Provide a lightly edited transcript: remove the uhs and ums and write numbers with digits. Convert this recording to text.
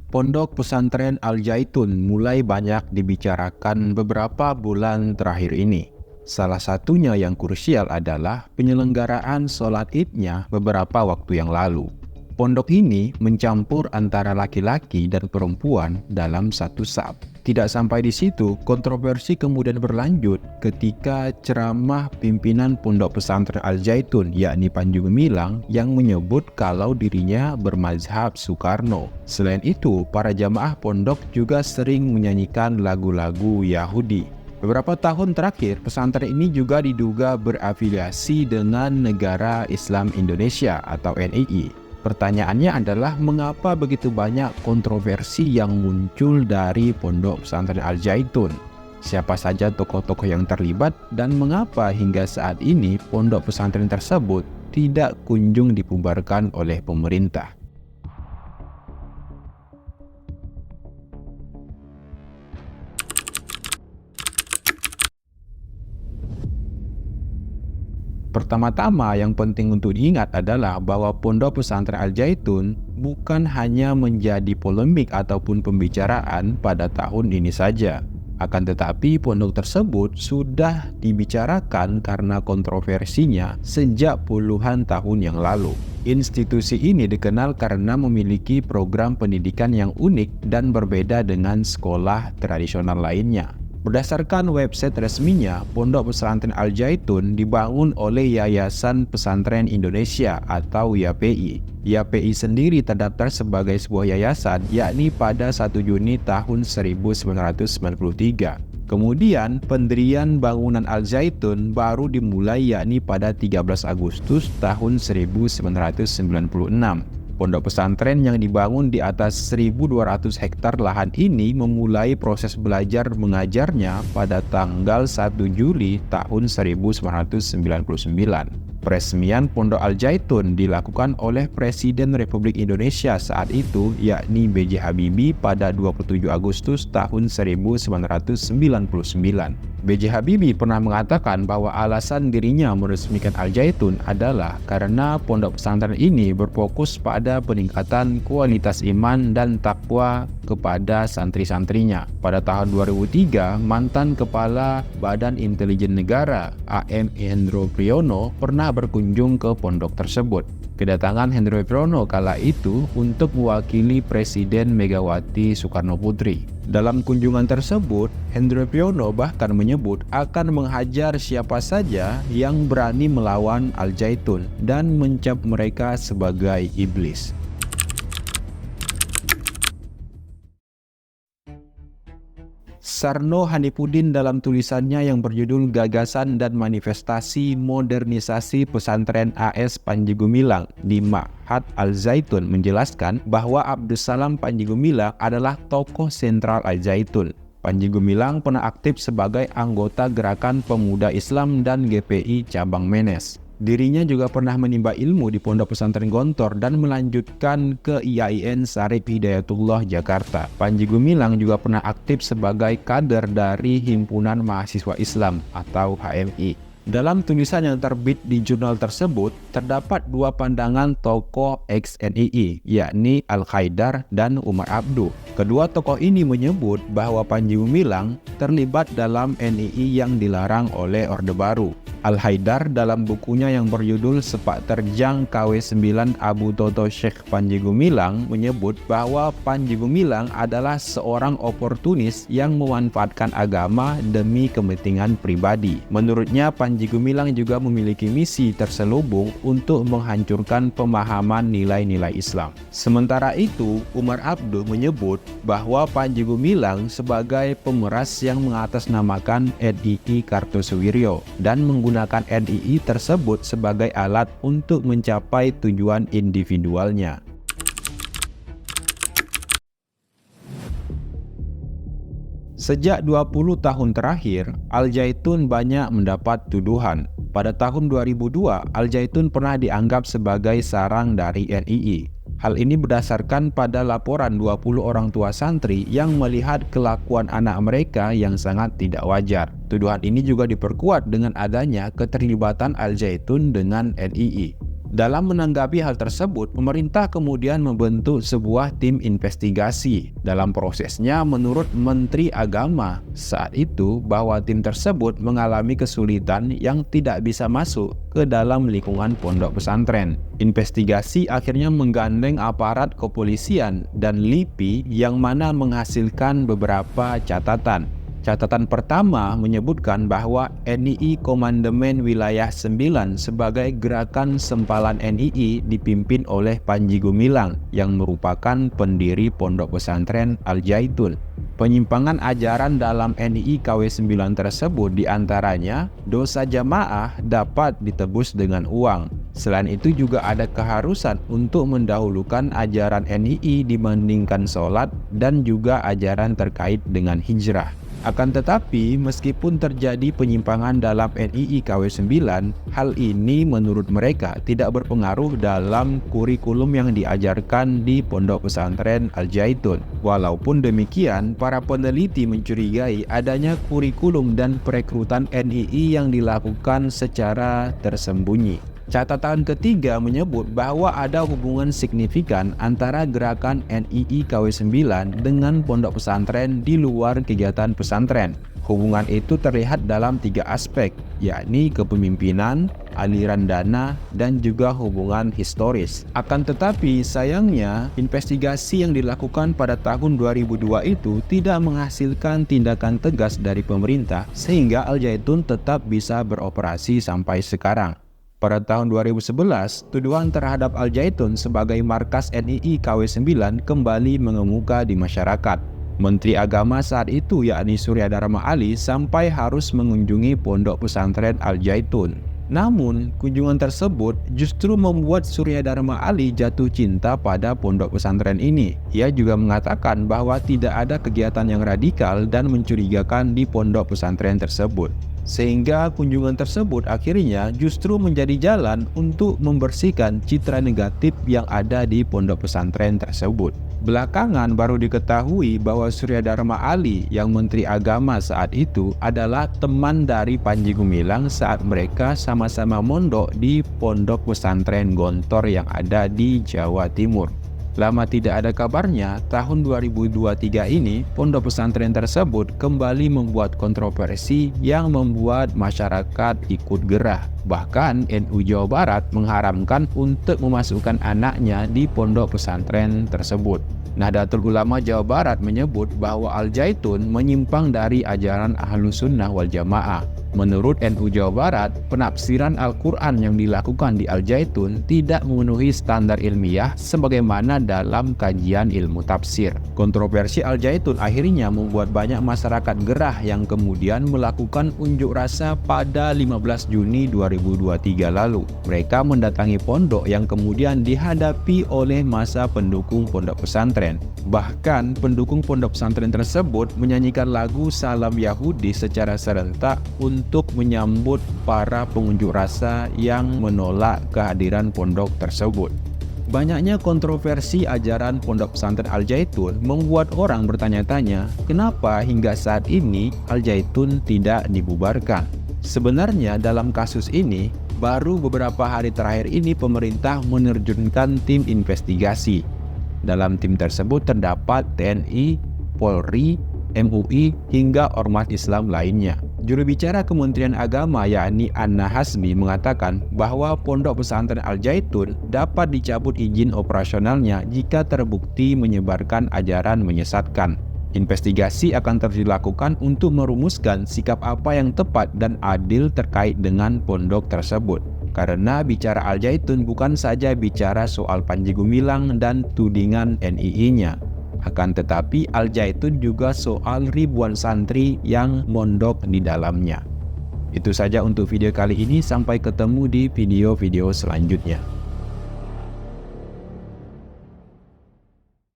Pondok pesantren Al Zaitun mulai banyak dibicarakan beberapa bulan terakhir ini. Salah satunya yang krusial adalah penyelenggaraan sholat Idnya beberapa waktu yang lalu. Pondok ini mencampur antara laki-laki dan perempuan dalam satu saf. Tidak sampai di situ, kontroversi kemudian berlanjut ketika ceramah pimpinan Pondok Pesantren Al Zaitun, yakni Panji Gumilang, yang menyebut kalau dirinya bermazhab Soekarno. Selain itu, para jamaah pondok juga sering menyanyikan lagu-lagu Yahudi. Beberapa tahun terakhir, pesantren ini juga diduga berafiliasi dengan Negara Islam Indonesia atau NII. Pertanyaannya adalah mengapa begitu banyak kontroversi yang muncul dari Pondok Pesantren Al Zaitun? Siapa saja tokoh-tokoh yang terlibat dan mengapa hingga saat ini pondok pesantren tersebut tidak kunjung dibubarkan oleh pemerintah? Pertama-tama yang penting untuk diingat adalah bahwa Pondok Pesantren Al Zaitun bukan hanya menjadi polemik ataupun pembicaraan pada tahun ini saja. Akan tetapi pondok tersebut sudah dibicarakan karena kontroversinya sejak puluhan tahun yang lalu. Institusi ini dikenal karena memiliki program pendidikan yang unik dan berbeda dengan sekolah tradisional lainnya. Berdasarkan website resminya, Pondok Pesantren Al Zaitun dibangun oleh Yayasan Pesantren Indonesia atau YPI. YPI sendiri terdaftar sebagai sebuah yayasan yakni pada 1 Juni tahun 1993. Kemudian pendirian bangunan Al Zaitun baru dimulai yakni pada 13 Agustus tahun 1996. Pondok pesantren yang dibangun di atas 1.200 hektar lahan ini memulai proses belajar mengajarnya pada tanggal 1 Juli tahun 1999. Peresmian Pondok Al Zaitun dilakukan oleh Presiden Republik Indonesia saat itu yakni B.J. Habibie pada 27 Agustus tahun 1999. B.J. Habibie pernah mengatakan bahwa alasan dirinya meresmikan Al Zaitun adalah karena pondok pesantren ini berfokus pada peningkatan kualitas iman dan takwa kepada santri-santrinya. Pada tahun 2003, mantan Kepala Badan Intelijen Negara AM Hendro Priyono pernah berkunjung ke pondok tersebut. Kedatangan Hendro Priyono kala itu untuk mewakili Presiden Megawati Soekarno Putri. Dalam kunjungan tersebut, Hendro Priyono bahkan menyebut akan menghajar siapa saja yang berani melawan Al Zaitun dan mencap mereka sebagai iblis. Sarno Hanifudin dalam tulisannya yang berjudul Gagasan dan Manifestasi Modernisasi Pesantren AS Panji Gumilang di Ma'had Al Zaitun menjelaskan bahwa Abdussalam Panji Gumilang adalah tokoh sentral Al Zaitun. Panji Gumilang pernah aktif sebagai anggota Gerakan Pemuda Islam dan GPI Cabang Menes. Dirinya juga pernah menimba ilmu di Pondok Pesantren Gontor dan melanjutkan ke IAIN Syarif Hidayatullah Jakarta. Panji Gumilang juga pernah aktif sebagai kader dari Himpunan Mahasiswa Islam atau HMI. Dalam tulisan yang terbit di jurnal tersebut, terdapat dua pandangan tokoh ex-NII, yakni Al-Haidar dan Umar Abduh. Kedua tokoh ini menyebut bahwa Panji Gumilang terlibat dalam NII yang dilarang oleh Orde Baru. Al-Haidar dalam bukunya yang berjudul Sepak Terjang KW9 Abu Toto Syekh Panji Gumilang menyebut bahwa Panji Gumilang adalah seorang oportunis yang memanfaatkan agama demi kepentingan pribadi. Menurutnya, Panji Gumilang juga memiliki misi terselubung untuk menghancurkan pemahaman nilai-nilai Islam. Sementara itu, Umar Abduh menyebut bahwa Panji Gumilang sebagai pemeras yang mengatasnamakan NII Kartosuwiryo dan menggunakan NII tersebut sebagai alat untuk mencapai tujuan individualnya. Sejak 20 tahun terakhir, Al Zaitun banyak mendapat tuduhan. Pada tahun 2002, Al Zaitun pernah dianggap sebagai sarang dari NII. Hal ini berdasarkan pada laporan 20 orang tua santri yang melihat kelakuan anak mereka yang sangat tidak wajar. Tuduhan ini juga diperkuat dengan adanya keterlibatan Al Zaitun dengan NII. Dalam menanggapi hal tersebut, pemerintah kemudian membentuk sebuah tim investigasi. Dalam prosesnya, menurut Menteri Agama saat itu bahwa tim tersebut mengalami kesulitan yang tidak bisa masuk ke dalam lingkungan pondok pesantren. Investigasi akhirnya menggandeng aparat kepolisian dan LIPI yang mana menghasilkan beberapa catatan. Catatan pertama menyebutkan bahwa NII Komandemen Wilayah 9 sebagai gerakan sempalan NII dipimpin oleh Panji Gumilang yang merupakan pendiri Pondok Pesantren Al-Zaitun. Penyimpangan ajaran dalam NII KW 9 tersebut diantaranya dosa jamaah dapat ditebus dengan uang. Selain itu juga ada keharusan untuk mendahulukan ajaran NII dibandingkan sholat dan juga ajaran terkait dengan hijrah. Akan tetapi, meskipun terjadi penyimpangan dalam NII KW 9, hal ini menurut mereka tidak berpengaruh dalam kurikulum yang diajarkan di Pondok Pesantren Al-Zaitun. Walaupun demikian, para peneliti mencurigai adanya kurikulum dan perekrutan NII yang dilakukan secara tersembunyi. Catatan ketiga menyebut bahwa ada hubungan signifikan antara gerakan NII KW 9 dengan pondok pesantren di luar kegiatan pesantren. Hubungan itu terlihat dalam 3 aspek, yakni kepemimpinan, aliran dana, dan juga hubungan historis. Akan tetapi sayangnya, investigasi yang dilakukan pada tahun 2002 itu tidak menghasilkan tindakan tegas dari pemerintah sehingga Al-Zaitun tetap bisa beroperasi sampai sekarang. Pada tahun 2011, tuduhan terhadap Al-Zaitun sebagai markas NII KW 9 kembali mengemuka di masyarakat. Menteri Agama saat itu yakni Surya Dharma Ali sampai harus mengunjungi pondok pesantren Al-Zaitun. Namun, kunjungan tersebut justru membuat Surya Dharma Ali jatuh cinta pada pondok pesantren ini. Ia juga mengatakan bahwa tidak ada kegiatan yang radikal dan mencurigakan di pondok pesantren tersebut. Sehingga kunjungan tersebut akhirnya justru menjadi jalan untuk membersihkan citra negatif yang ada di pondok pesantren tersebut. Belakangan baru diketahui bahwa Surya Dharma Ali yang Menteri Agama saat itu adalah teman dari Panji Gumilang saat mereka sama-sama mondok di pondok pesantren Gontor yang ada di Jawa Timur. Lama tidak ada kabarnya, tahun 2023 ini pondok pesantren tersebut kembali membuat kontroversi yang membuat masyarakat ikut gerah. Bahkan NU Jawa Barat mengharamkan untuk memasukkan anaknya di pondok pesantren tersebut. Nahdlatul Ulama Jawa Barat menyebut bahwa Al-Zaitun menyimpang dari ajaran Ahlus Sunnah wal Jamaah. Menurut NU Jawa Barat, penafsiran Al-Quran yang dilakukan di Al-Zaitun tidak memenuhi standar ilmiah sebagaimana dalam kajian ilmu tafsir. Kontroversi Al-Zaitun akhirnya membuat banyak masyarakat gerah yang kemudian melakukan unjuk rasa pada 15 Juni 2023 lalu. Mereka mendatangi pondok yang kemudian dihadapi oleh massa pendukung pondok pesantren. Bahkan pendukung pondok pesantren tersebut menyanyikan lagu Salam Yahudi secara serentak untuk menyambut para pengunjuk rasa yang menolak kehadiran pondok tersebut. Banyaknya kontroversi ajaran pondok pesantren Al-Zaitun membuat orang bertanya-tanya, kenapa hingga saat ini Al-Zaitun tidak dibubarkan? Sebenarnya dalam kasus ini, baru beberapa hari terakhir ini pemerintah menerjunkan tim investigasi. Dalam tim tersebut terdapat TNI, Polri, MUI, hingga ormas Islam lainnya. Juru bicara Kementerian Agama yakni Anna Hasmi mengatakan bahwa pondok pesantren Al-Zaitun dapat dicabut izin operasionalnya jika terbukti menyebarkan ajaran menyesatkan. Investigasi akan terus dilakukan untuk merumuskan sikap apa yang tepat dan adil terkait dengan pondok tersebut. Karena bicara Al-Zaitun bukan saja bicara soal Panji Gumilang dan tudingan NII-nya. Akan tetapi Al-Zaitun juga soal ribuan santri yang mondok di dalamnya. Itu saja untuk video kali ini, sampai ketemu di video-video selanjutnya.